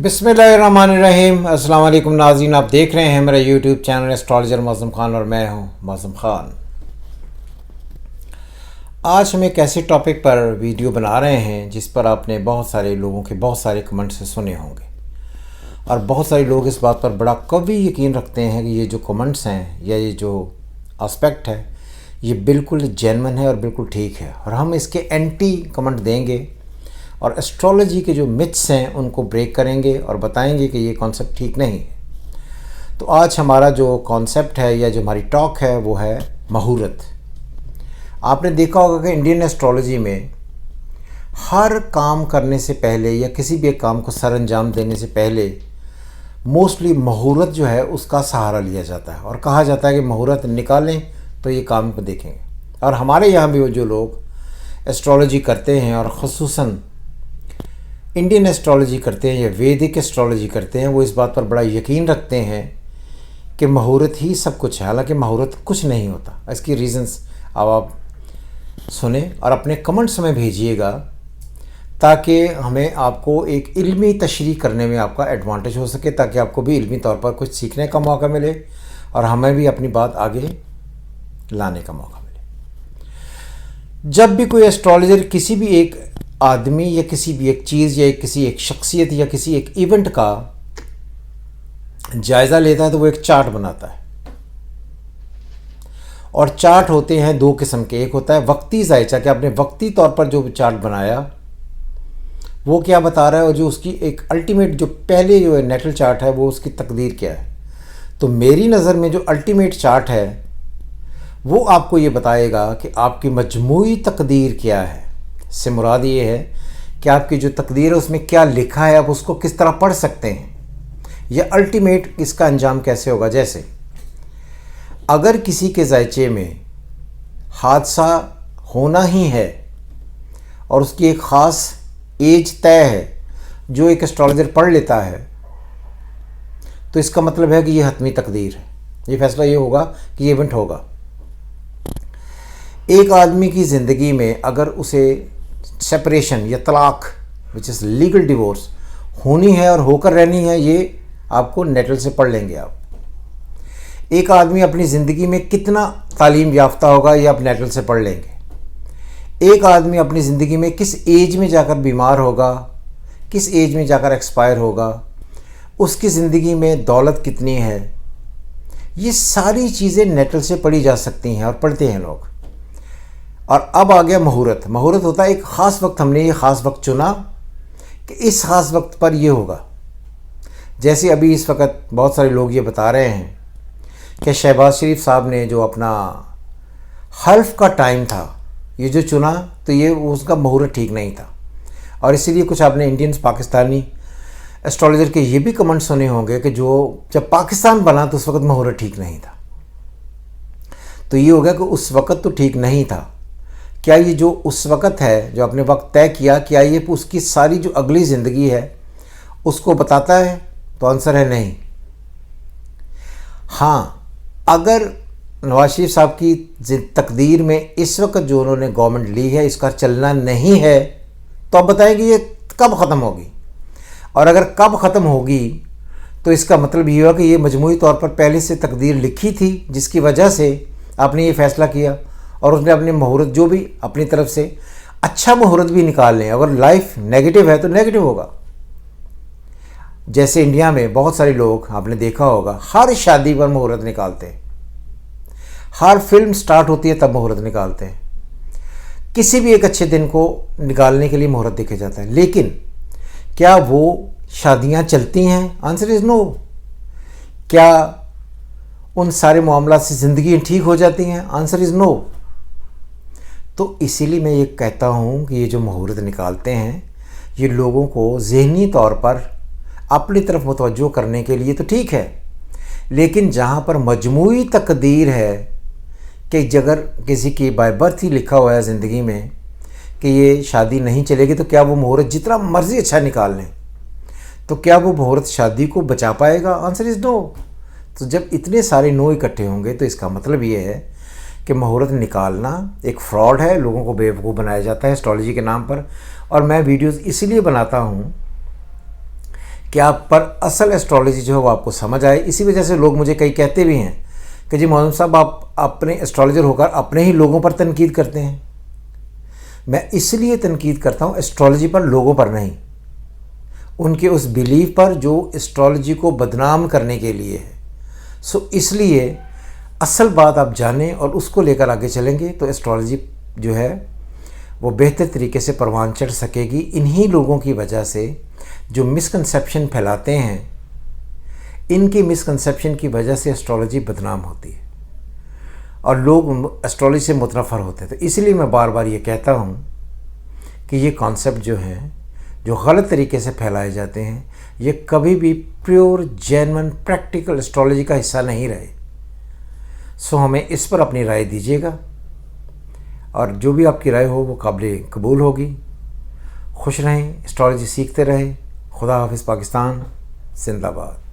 बिस्मिल्लाहिर्रहमानिर्रहीम। अस्सलाम वालेकुम नाज़रीन, आप देख रहे हैं मेरा यूट्यूब चैनल एस्ट्रोलॉजर मौसम खान और मैं हूं मौसम खान। आज हम एक ऐसे टॉपिक पर वीडियो बना रहे हैं जिस पर आपने बहुत सारे लोगों के बहुत सारे कमेंट्स सुने होंगे और बहुत सारे लोग इस बात पर बड़ा कभी यकीन रखते हैं कि ये जो कमेंट्स हैं या ये जो एस्पेक्ट है ये बिल्कुल जेन्युइन है और बिल्कुल ठीक है, और हम इसके एंटी कमेंट देंगे और एस्ट्रोलॉजी के जो मिथ्स हैं उनको ब्रेक करेंगे और बताएंगे कि ये कॉन्सेप्ट ठीक नहीं है। तो आज हमारा जो कॉन्सेप्ट है या जो हमारी टॉक है वो है मुहूर्त। आपने देखा होगा कि इंडियन एस्ट्रोलॉजी में हर काम करने से पहले या किसी भी एक काम को सर अंजाम देने से पहले मोस्टली मुहूर्त जो है उसका सहारा लिया जाता है और कहा जाता है कि मुहूर्त निकालें तो ये काम को देखेंगे। और हमारे यहाँ भी जो लोग एस्ट्रोलॉजी करते हैं और ख़ुसूसन इंडियन एस्ट्रोलॉजी करते हैं या वैदिक एस्ट्रोलॉजी करते हैं, वो इस बात पर बड़ा यकीन रखते हैं कि मुहूर्त ही सब कुछ है, हालांकि मुहूर्त कुछ नहीं होता। इसकी रीज़न्स अब आप सुने और अपने कमेंट्स में भेजिएगा ताकि हमें आपको एक इल्मी तशरीह करने में आपका एडवांटेज हो सके, ताकि आपको भी इल्मी तौर पर कुछ सीखने का मौका मिले और हमें भी अपनी बात आगे लाने का मौका मिले। जब भी कोई एस्ट्रोलॉजर किसी भी एक आदमी या किसी भी एक चीज़ या किसी एक शख्सियत या किसी एक इवेंट का जायज़ा लेता है तो वो एक चार्ट बनाता है, और चार्ट होते हैं दो किस्म के। एक होता है वक्ती जायचा, कि आपने वक्ती तौर पर जो चार्ट बनाया वो क्या बता रहा है, और जो उसकी एक अल्टीमेट जो पहले जो नेटल चार्ट है वो उसकी तकदीर क्या है। तो मेरी नज़र में जो अल्टीमेट चार्ट है वो आपको ये बताएगा कि आपकी मजमूई तकदीर क्या है। से मुराद ये है कि आपकी जो तकदीर है उसमें क्या लिखा है, आप उसको किस तरह पढ़ सकते हैं, या अल्टीमेट इसका अंजाम कैसे होगा। जैसे अगर किसी के जायचे में हादसा होना ही है और उसकी एक ख़ास एज तय है जो एक एस्ट्रोलॉजर पढ़ लेता है, तो इसका मतलब है कि ये हतमी तकदीर है, ये फैसला ये होगा कि ये इवेंट होगा। एक आदमी की ज़िंदगी में अगर उसे सेपरेशन या तलाक विच इज़ लीगल डिवोर्स होनी है और होकर रहनी है, ये आपको नेटल से पढ़ लेंगे आप। एक आदमी अपनी ज़िंदगी में कितना तालीम याफ्ता होगा ये आप नेटल से पढ़ लेंगे। एक आदमी अपनी ज़िंदगी में किस एज में जाकर बीमार होगा, किस एज में जाकर एक्सपायर होगा, उसकी ज़िंदगी में दौलत कितनी है, ये सारी चीज़ें नेटल से पढ़ी जा सकती हैं और पढ़ते हैं लोग। और अब आ गया मुहूर्त। मुहूर्त होता है एक ख़ास वक्त, हमने ये ख़ास वक्त चुना कि इस ख़ास वक्त पर ये होगा। जैसे अभी इस वक्त बहुत सारे लोग ये बता रहे हैं कि शहबाज शरीफ साहब ने जो अपना हल्फ का टाइम था ये जो चुना, तो ये उसका मुहूर्त ठीक नहीं था, और इसीलिए कुछ आपने इंडियंस पाकिस्तानी एस्ट्रोलॉजर के ये भी कमेंट सुने होंगे कि जो जब पाकिस्तान बना तो उस वक्त मुहूर्त ठीक नहीं था। तो ये हो गया कि उस वक्त तो ठीक नहीं था। क्या ये जो उस वक़्त है जो आपने वक्त तय किया, क्या ये उसकी सारी जो अगली ज़िंदगी है उसको बताता है? तो आंसर है नहीं। हाँ, अगर नवाज शरीफ साहब की तकदीर में इस वक्त जो उन्होंने गवर्नमेंट ली है इसका चलना नहीं है, तो आप बताएंगे ये कब ख़त्म होगी, और अगर कब ख़त्म होगी तो इसका मतलब ये हुआ कि ये मजमूई तौर पर पहले से तकदीर लिखी थी जिसकी वजह से आपने ये फ़ैसला किया, और उसने अपने मुहूर्त जो भी अपनी तरफ से अच्छा मुहूर्त भी निकाल लें। अगर लाइफ नेगेटिव है तो नेगेटिव होगा। जैसे इंडिया में बहुत सारे लोग आपने देखा होगा हर शादी पर मुहूर्त निकालते हैं, हर फिल्म स्टार्ट होती है तब मुहूर्त निकालते हैं, किसी भी एक अच्छे दिन को निकालने के लिए मुहूर्त देखा जाता है। लेकिन क्या वो शादियां चलती हैं? Answer is no. क्या उन सारे मामला से ज़िंदगी ठीक हो जाती हैं? Answer is no. तो इसीलिए मैं ये कहता हूँ कि ये जो मुहूर्त निकालते हैं ये लोगों को ज़हनी तौर पर अपनी तरफ मुतवज्जो करने के लिए तो ठीक है, लेकिन जहाँ पर मजमूई तकदीर है कि अगर किसी की बाय बर्थ ही लिखा हुआ है ज़िंदगी में कि ये शादी नहीं चलेगी, तो क्या वो मुहूर्त जितना मर्ज़ी अच्छा निकाल लें तो क्या वो मुहूर्त शादी को बचा पाएगा? Answer is no. तो जब इतने सारे नो इकट्ठे होंगे तो इसका मतलब ये है कि मुहूर्त निकालना एक फ्रॉड है, लोगों को बेवकूफ़ बनाया जाता है एस्ट्रोलॉजी के नाम पर। और मैं वीडियोस इसीलिए बनाता हूँ कि आप पर असल एस्ट्रोलॉजी जो है वो आपको समझ आए। इसी वजह से लोग मुझे कई कहते भी हैं कि जी मौलवी साहब, आप अपने एस्ट्रोलॉजर होकर अपने ही लोगों पर तनकीद करते हैं। मैं इसलिए तनकीद करता हूँ एस्ट्रोलॉजी पर, लोगों पर नहीं, उनके उस बिलीफ पर जो एस्ट्रोलॉजी को बदनाम करने के लिए है। सो इसलिए असल बात आप जानें और उसको लेकर आगे चलेंगे तो एस्ट्रोलॉजी जो है वो बेहतर तरीके से परवान चढ़ सकेगी। इन्हीं लोगों की वजह से जो मिसकंसेप्शन फैलाते हैं, इनकी मिसकंसेप्शन की वजह से एस्ट्रोलॉजी बदनाम होती है और लोग एस्ट्रोलॉजी से मुतनफ़र होते हैं। तो इसलिए मैं बार बार ये कहता हूँ कि ये कॉन्सेप्ट जो हैं, जो गलत तरीके से फैलाए जाते हैं, ये कभी भी प्योर जेन्युइन प्रैक्टिकल एस्ट्रोलॉजी का हिस्सा नहीं रहे। सो हमें इस पर अपनी राय दीजिएगा और जो भी आपकी राय हो वो काबिल कबूल होगी। खुश रहें, एस्ट्रोलॉजी सीखते रहें। खुदा हाफिज़। पाकिस्तान जिंदाबाद।